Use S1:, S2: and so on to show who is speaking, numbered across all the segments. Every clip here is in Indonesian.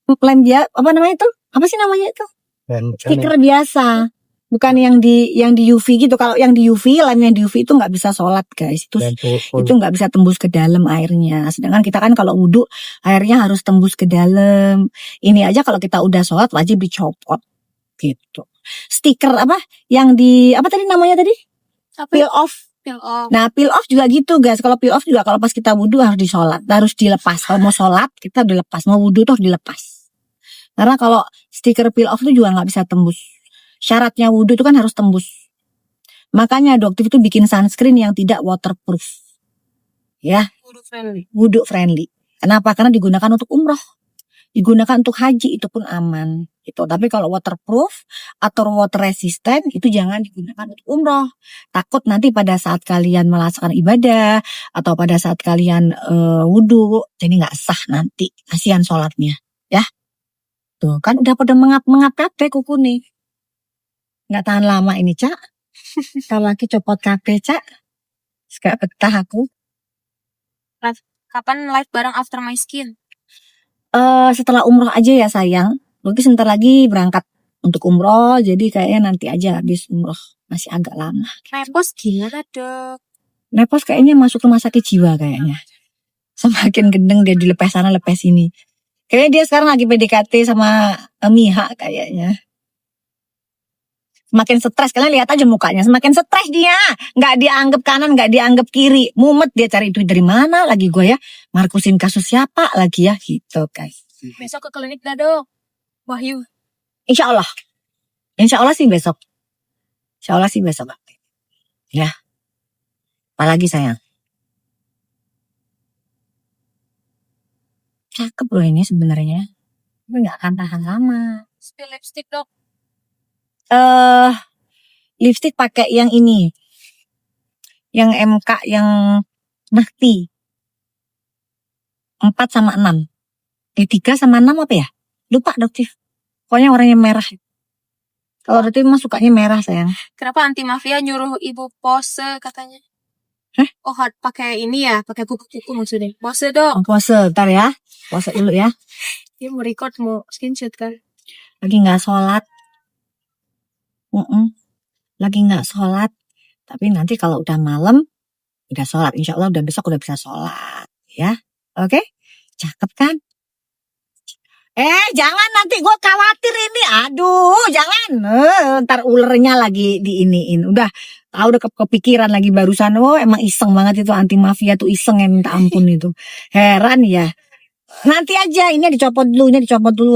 S1: lem apa namanya itu? Apa sih namanya itu? Stiker biasa. Bukan yang di UV gitu. Kalau yang di UV, lem yang di UV itu nggak bisa sholat guys. Itu nggak bisa tembus ke dalam airnya. Sedangkan kita kan kalau wudhu airnya harus tembus ke dalam. Ini aja kalau kita udah sholat wajib dicopot gitu. Stiker apa? Yang apa tadi namanya tadi? Peel off. Nah peel off juga gitu guys. Kalau peel off juga kalau pas kita wudhu harus harus dilepas. Kalau mau sholat kita dilepas. Mau wudhu tuh harus dilepas. Karena kalau stiker peel off itu juga nggak bisa tembus. Syaratnya wudhu itu kan harus tembus. Makanya Doktif itu bikin sunscreen yang tidak waterproof. Ya. Wudhu friendly. Kenapa? Karena digunakan untuk umroh. Digunakan untuk haji itu pun aman. Gitu. Tapi kalau waterproof atau water resistant itu jangan digunakan untuk umroh. Takut nanti pada saat kalian melaksanakan ibadah atau pada saat kalian wudhu jadi nggak sah nanti. Kasihan sholatnya. Ya. Tuh kan udah pada mengap-mengap kabeh kuku nih. Nggak tahan lama ini Cak. Kalau lagi copot kabeh Cak. Gak betah aku.
S2: Kapan live bareng After My Skin?
S1: Setelah umroh aja ya sayang. Mungkin sebentar lagi berangkat untuk umroh. Jadi kayaknya nanti aja habis umroh. Masih agak lama.
S2: Nepos gimana Dok?
S1: Nepos kayaknya masuk rumah sakit jiwa kayaknya. Semakin gendeng dia dilepas sana lepas sini. Kayaknya dia sekarang lagi PDKT sama Miha kayaknya. Semakin stres, kalian lihat aja mukanya. Semakin stres dia. Nggak dianggap kanan, nggak dianggap kiri. Mumet dia cari duit dari mana lagi gue ya. Markusin kasus siapa lagi ya. Gitu guys.
S2: Besok ke klinik dah Dok. Wahyu.
S1: Insya Allah. Insya Allah sih besok. Insya Allah sih besok. Ya. Apalagi sayang. Cakep loh ini sebenarnya. Tapi nggak akan tahan lama.
S2: Spill lipstick Dok.
S1: Lipstick pakai yang ini. Yang MK yang Nakti. 4 sama 6. 3 sama 6 apa ya? Lupa Doktif. Pokoknya warnanya merah. Kalau Doktif mah sukanya merah sayang.
S2: Kenapa anti mafia nyuruh ibu pose katanya?
S1: Hah?
S2: Oh pakai ini ya, pakai kuku-kuku maksudnya. Pose Dok.
S1: Pose, ntar ya. Pose dulu ya.
S2: Dia mau record, mau screenshot kan.
S1: Lagi gak sholat. Lagi gak sholat. Tapi nanti kalau udah malam, udah sholat. Insya Allah udah besok udah bisa sholat. Ya. Oke? Cakep kan? Jangan nanti gue khawatir ini. Aduh, jangan. Ntar ulernya lagi diiniin. Udah tahu udah kepikiran lagi barusan. Oh, emang iseng banget itu anti mafia tuh iseng ya minta ampun itu. Heran ya. Nanti aja ini dicopot dulu,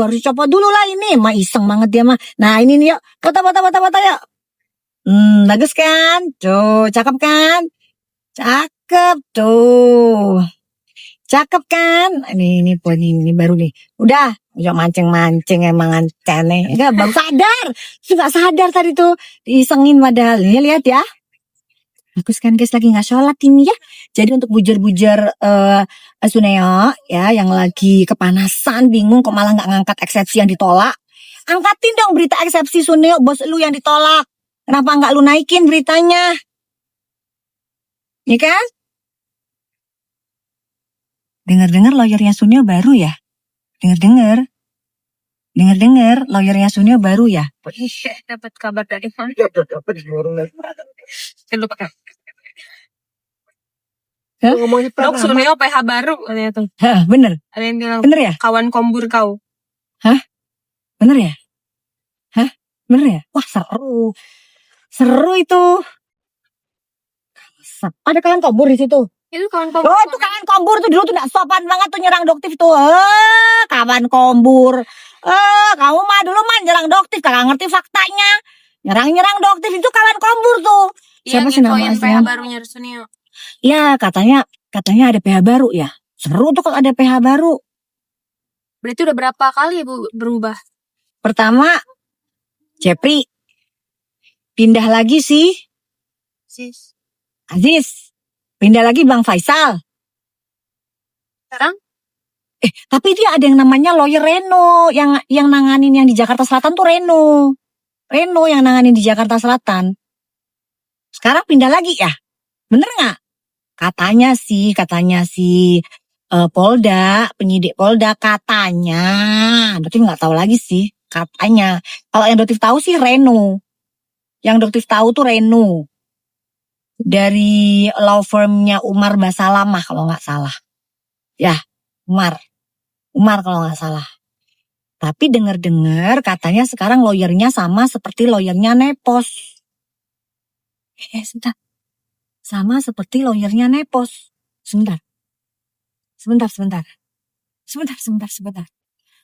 S1: harus dicopot dulu lah ini. Emang iseng banget dia mah. Nah, ini nih yuk. Foto yuk. Bagus kan? Tuh, cakep kan? Cakep tuh. Cakep kan? Ini baru nih. Udah, mancing emang aneh. Enggak, baru sadar. Sudah sadar tadi tuh. Diisengin padahal. Ini lihat ya. Bagus kan guys, lagi gak sholat ini ya. Jadi untuk bujar-bujar Suneo ya, yang lagi kepanasan, bingung kok malah gak ngangkat eksepsi yang ditolak. Angkatin dong berita eksepsi Suneo, bos lu yang ditolak. Kenapa gak lu naikin beritanya? Iya kan? Dengar-dengar lawyernya Suneo baru ya? Dengar-dengar lawyernya Suneo baru ya?
S2: Iya, dapat kabar dari mana?
S3: Dapat di warung lagi.
S2: Lupa kan?
S3: Ngomongin
S2: Dok, Suneo PH baru katanya tuh.
S1: Hah, bener?
S2: Ada yang bilang,
S1: Bener ya?
S2: kawan kombur kau.
S1: Bener ya? Bener ya? Wah seru itu. Ada kawan kombur di situ.
S2: Itu kawan kombur.
S1: Oh, itu kawan kombur tuh dulu tuh gak sopan banget tuh nyerang Doktif tuh. Kawan kombur. Kamu mah dulu nyerang Doktif, kagak ngerti faktanya. Nyerang Doktif itu kawan kombur tuh. Siapa sih namanya?
S2: PH barunya Suneo.
S1: Ya, katanya ada PH baru ya. Seru tuh kalau ada PH baru.
S2: Berarti udah berapa kali Bu berubah?
S1: Pertama, Jepri. Pindah lagi sih Aziz. Pindah lagi Bang Faisal.
S2: Sekarang?
S1: Tapi dia ada yang namanya lawyer Reno. Yang nanganin yang di Jakarta Selatan tuh Reno. Reno yang nanganin di Jakarta Selatan. Sekarang pindah lagi ya? Bener gak? Katanya sih Polda, penyidik Polda katanya Doktif nggak tahu lagi sih katanya. Kalau yang Doktif tahu sih Reno. Yang Doktif tahu tuh Reno dari law firmnya Umar Basalamah kalau nggak salah. Ya, Umar kalau nggak salah. Tapi dengar-dengar katanya sekarang lawyernya sama seperti lawyernya Nepos. Sebentar. Sama seperti lawyernya Nepos. Sebentar.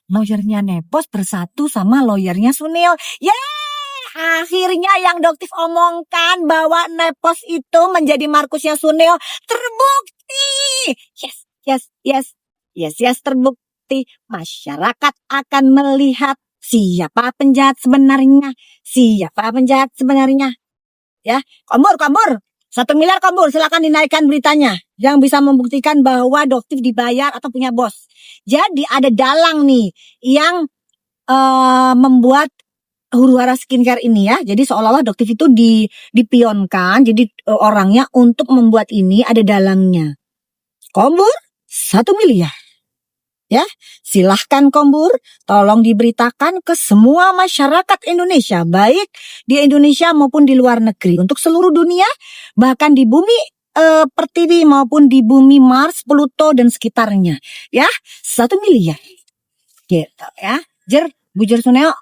S1: Lawyernya Nepos bersatu sama lawyernya Sunil. Akhirnya yang Doktif omongkan bahwa Nepos itu menjadi Markusnya Sunil terbukti. Yes, terbukti. Masyarakat akan melihat siapa penjahat sebenarnya. Ya, Kombur. 1 miliar Kombur, silakan dinaikkan beritanya. Yang bisa membuktikan bahwa Doktif dibayar atau punya bos. Jadi ada dalang nih yang membuat huru-hara skincare ini ya. Jadi seolah-olah Doktif itu dipionkan. Jadi orangnya untuk membuat ini ada dalangnya. Kombur 1 miliar. Ya, silahkan Kombur, tolong diberitakan ke semua masyarakat Indonesia, baik di Indonesia maupun di luar negeri, untuk seluruh dunia, bahkan di bumi Pertiwi maupun di bumi Mars, Pluto dan sekitarnya. Ya, 1 miliar. Gitu ya. Bujur Suneo,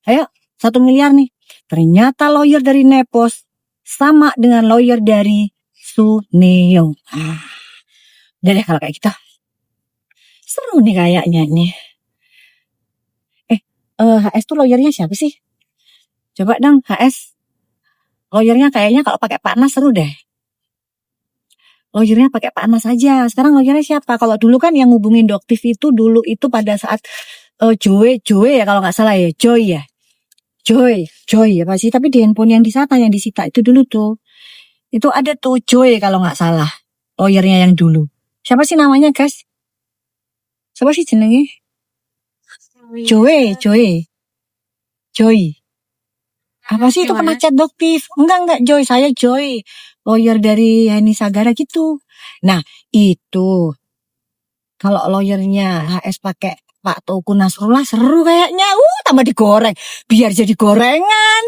S1: ayo 1 miliar nih. Ternyata lawyer dari Nepos sama dengan lawyer dari Suneo. Udah deh kalau kayak gitu. Seru nih kayaknya nih. HS tuh lawyernya siapa sih? Coba dong HS. Lawyernya kayaknya kalau pakai Pak Nas seru deh. Lawyernya pakai Pak Nas aja. Sekarang lawyernya siapa? Kalau dulu kan yang ngubungin Doktif itu dulu itu pada saat Joy ya kalau nggak salah ya. Joy apa sih? Tapi di handphone yang disita itu dulu tuh. Itu ada tuh Joy kalau nggak salah. Lawyernya yang dulu. Siapa sih namanya guys? Siapa sih jenenge? Joy. Apa sih itu pernah chat Doktif? Enggak Joy, saya Joy. Lawyer dari Yani Sagara gitu. Nah, itu. Kalau lawyernya HS pakai Pak Teuku Nasrullah seru kayaknya. Tambah digoreng. Biar jadi gorengan.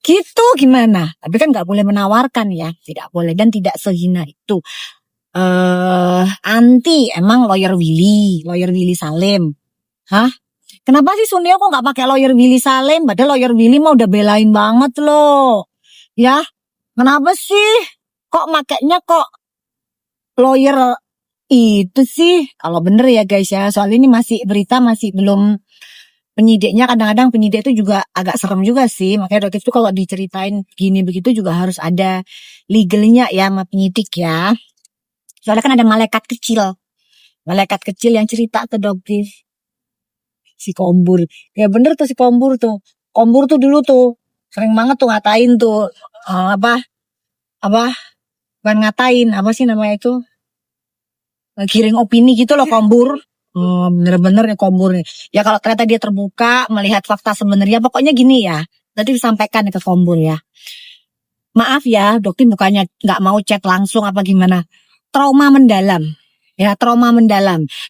S1: Gitu gimana? Tapi kan nggak boleh menawarkan ya. Tidak boleh dan tidak sehina itu. Anti emang lawyer Willy Salim. Hah? Kenapa sih Sunil kok nggak pakai lawyer Willy Salim? Padahal lawyer Willy mah udah belain banget loh. Ya, kenapa sih? Kok makainya kok lawyer itu sih? Kalau bener ya guys ya, soal ini berita masih belum, penyidiknya kadang-kadang penyidik itu juga agak serem juga sih. Makanya Doktif itu kalau diceritain gini begitu juga harus ada legalnya ya sama penyidik ya. Soalnya kan ada malaikat kecil yang cerita ke Doktif. Si Kombur. Ya bener tuh si Kombur tuh. Kombur tuh dulu tuh sering banget tuh ngatain tuh bukan ngatain, apa sih namanya itu? Giring opini gitu loh Kombur. Bener-bener ya Kombur nih. Ya kalau ternyata dia terbuka melihat fakta sebenarnya, pokoknya gini ya. Nanti disampaikan ke Kombur ya. Maaf ya, Doktif bukannya nggak mau chat langsung apa gimana. Trauma mendalam.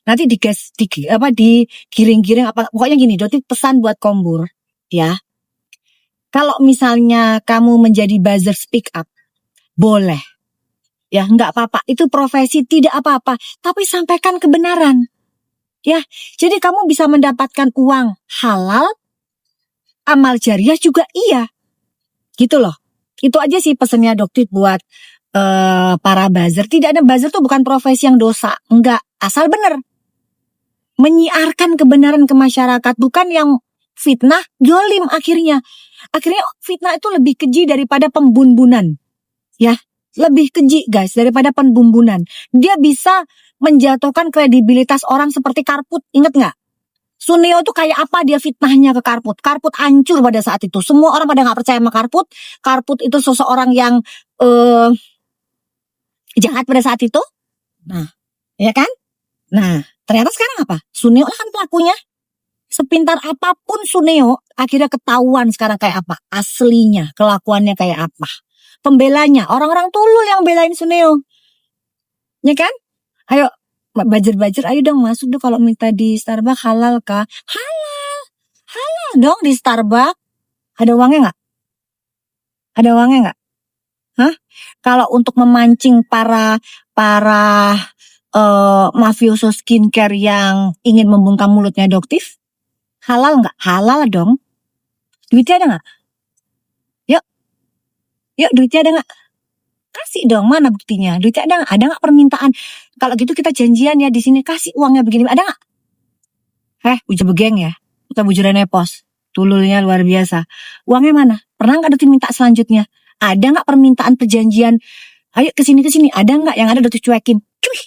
S1: Nanti digiring-giring apa, pokoknya gini, Doktif pesan buat Kombur ya. Kalau misalnya kamu menjadi buzzer speak up, boleh. Ya, nggak apa-apa. Itu profesi, tidak apa-apa. Tapi sampaikan kebenaran. Ya, jadi kamu bisa mendapatkan uang halal, amal jariah juga iya. Gitu loh. Itu aja sih pesannya Doktif buat para buzzer. Tidak ada buzzer tuh bukan profesi yang dosa. Enggak, asal bener. Menyiarkan kebenaran ke masyarakat, bukan yang fitnah, jolim akhirnya. Akhirnya fitnah itu lebih keji daripada pembunbunan. Ya, lebih keji guys daripada pembunbunan. Dia bisa menjatuhkan kredibilitas orang seperti Karput. Ingat nggak? Sunio itu kayak apa dia fitnahnya ke Karput. Karput hancur pada saat itu. Semua orang pada nggak percaya sama Karput. Karput itu seseorang yang jahat pada saat itu. Nah, ya kan? Nah, ternyata sekarang apa? Suneo kan pelakunya. Sepintar apapun Suneo, akhirnya ketahuan sekarang kayak apa. Aslinya, kelakuannya kayak apa. Pembelanya, orang-orang tulul yang belain Suneo. Ya kan? Ayo, Buzzer, ayo dong masuk dong kalau minta di Starbucks halal kah? Halal dong di Starbucks. Ada uangnya nggak? Ada uangnya nggak? Hah? Kalau untuk memancing para mafioso skincare yang ingin membungkam mulutnya Doktif, halal nggak? Halal dong. Duitnya ada nggak? Yuk duitnya ada nggak? Kasih dong, mana buktinya? Duitnya ada nggak? Ada nggak permintaan? Kalau gitu kita janjian ya di sini, kasih uangnya begini, ada nggak? Bujur begeng ya? Kita bujurannya pos, tululnya luar biasa. Uangnya mana? Pernah nggak Doktif minta selanjutnya? Ada nggak permintaan perjanjian? Ayo kesini, ada nggak? Yang ada Doktif cuekin. Cuy.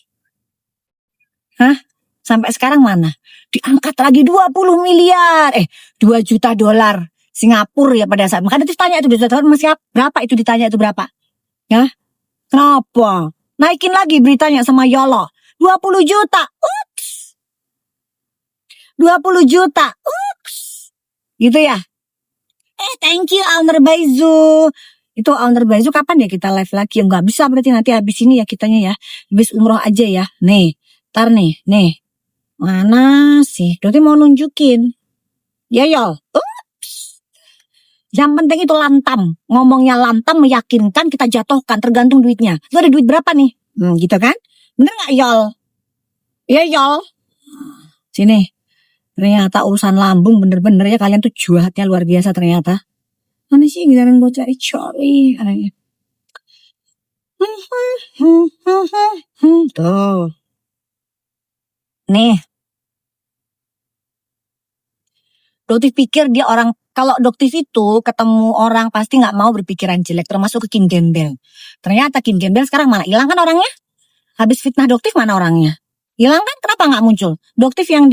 S1: Sampai sekarang mana? Diangkat lagi 20 miliar. 2 juta dolar. Singapura ya pada saat. Makanya ditanya itu 2 juta dolar masih berapa itu ditanya itu berapa? Ya? Kenapa? Naikin lagi beritanya sama Yolo. 20 juta. Ups. 20 juta. Ups. Gitu ya? Thank you Owner Baizu. Itu Owner Baizu kapan ya kita live lagi? Nggak bisa berarti nanti habis ini ya kitanya ya. Habis umroh aja ya. Nih. Ntar nih. Mana sih? Dokter mau nunjukin. Ya Yol. Ups. Yang penting itu lantam. Ngomongnya lantam meyakinkan kita jatuhkan tergantung duitnya. Itu ada duit berapa nih? Gitu kan? Bener gak Yol? Ya Yol. Sini. Ternyata urusan lambung bener-bener ya kalian tuh jahatnya luar biasa ternyata. Mana sih giliran bocah coli. Tuh. Nih. Doktif pikir dia orang, kalau Doktif itu ketemu orang pasti gak mau berpikiran jelek, termasuk ke Kim Gembel. Ternyata Kim Gembel sekarang mana? Hilang kan orangnya? Habis fitnah Doktif mana orangnya? Hilang kan? Kenapa gak muncul? Doktif yang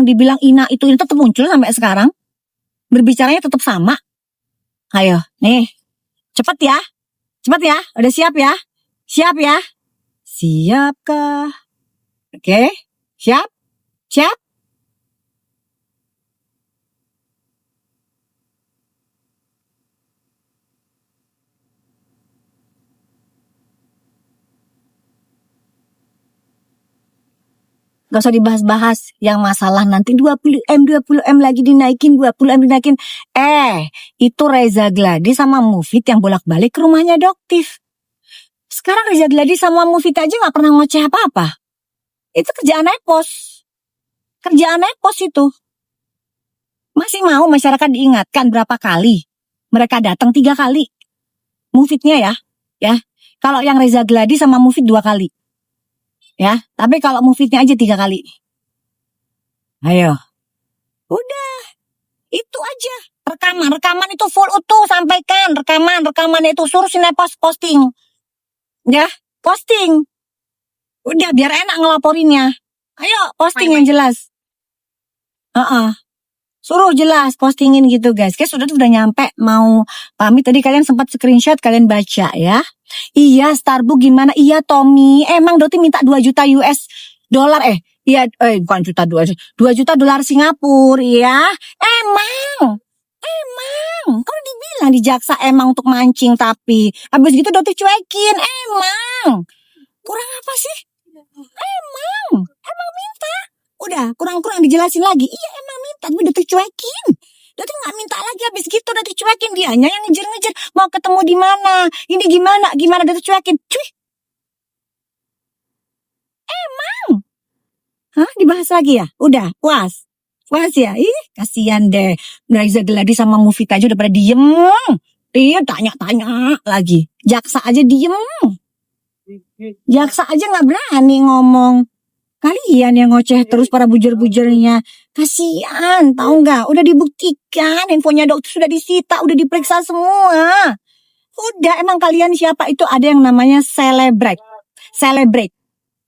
S1: dibilang Ina itu tetap muncul sampai sekarang. Berbicaranya tetap sama. Ayo, nih. Cepet ya. Udah siap ya? Siap ya? Siapkah? Oke. Siap? Gak usah dibahas-bahas yang masalah nanti 20M lagi dinaikin, 20M dinaikin. Itu Reza Gladi sama Mufid yang bolak-balik ke rumahnya Doktif. Sekarang Reza Gladi sama Mufid aja gak pernah ngoceh apa-apa. Itu kerjaan epos itu. Masih mau masyarakat diingatkan berapa kali? Mereka datang 3 kali. Mufidnya ya. Kalau yang Reza Gladi sama Mufid 2 kali. Ya, tapi kalau Mufidnya aja 3 kali. Ayo. Udah. Itu aja. Rekaman itu full utuh, sampaikan. Rekaman itu suruh Sinepos posting. Ya, posting. Udah biar enak ngelaporinnya. Ayo, posting yang jelas. Suruh jelas postingin gitu guys. Guys udah nyampe mau pamit. Tadi kalian sempat screenshot, kalian baca ya. Iya Starbucks gimana? Iya Tommy. Emang Doti minta 2 juta US dolar iya bukan juta 2 juta dolar Singapura ya. Emang kalau dibilang di jaksa emang untuk mancing tapi habis gitu Doti cuekin. Emang kurang apa sih? Emang minta. Udah kurang dijelasin lagi. Iya emang minta tapi Doti cuekin. Doti nggak minta lagi habis gitu Doti cuekin, dianya yang ngejar mau ketemu di mana, ini gimana Doti cuekin. Cuy. Emang. Dibahas lagi ya? Udah puas ya? Kasihan deh. Reza Gladi sama Mufid aja udah pada diem. Dia tanya lagi. Jaksa aja diem. Jaksa aja nggak berani ngomong. Kalian yang ngoceh terus para bujur-bujurnya. Kasihan, tahu nggak? Udah dibuktikan, infonya dokter sudah disita, udah diperiksa semua. Udah, emang kalian siapa? Itu ada yang namanya celebrate.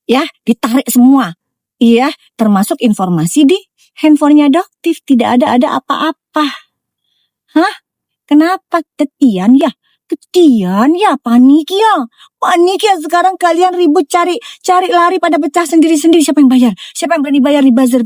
S1: Ya, ditarik semua. Iya, termasuk informasi di handphonenya Doktif. Tidak ada apa-apa. Kenapa? Ketian ya, panik ya sekarang kalian ribut cari lari pada pecah sendiri-sendiri. Siapa yang bayar? Siapa yang berani bayar di buzzer?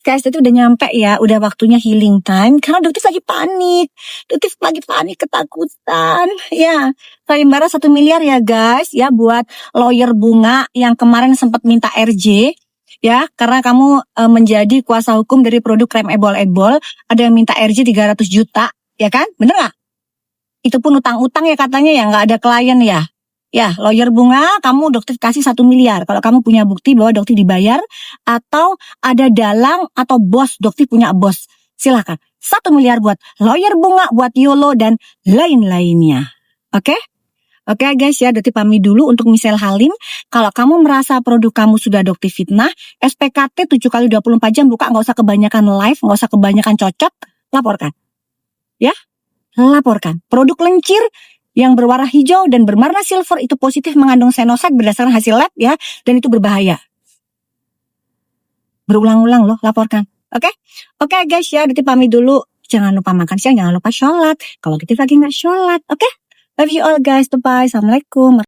S1: Guys, itu udah nyampe ya, udah waktunya healing time. Karena Doktif lagi panik. Doktif lagi panik, ketakutan. Ya, sayembara 1 miliar ya guys. Ya, buat lawyer Bunga yang kemarin sempat minta RJ. Ya, karena kamu menjadi kuasa hukum dari produk krem ebol-ebol. Ada yang minta RJ 300 juta. Ya kan? Bener gak? Itu pun utang-utang ya katanya ya, gak ada klien ya. Ya, lawyer Bunga, kamu Doktif kasih 1 miliar. Kalau kamu punya bukti bahwa Doktif dibayar, atau ada dalang atau bos, Doktif punya bos. Silakan. 1 miliar buat lawyer Bunga, buat YOLO, dan lain-lainnya. Oke? Oke guys ya, Doktif pamit dulu untuk Michelle Halim. Kalau kamu merasa produk kamu sudah Doktif fitnah, SPKT 7x24 jam buka, nggak usah kebanyakan live, nggak usah kebanyakan cocok, laporkan. Ya, laporkan. Produk lencir yang berwarna hijau dan berwarna silver itu positif mengandung senoset berdasarkan hasil lab ya, dan itu berbahaya. Berulang-ulang loh, laporkan. Oke? Oke guys ya, Doktif pamit dulu. Jangan lupa makan siang, jangan lupa sholat. Kalau Doktif lagi nggak sholat, oke? Love you all guys, bye-bye. Assalamualaikum.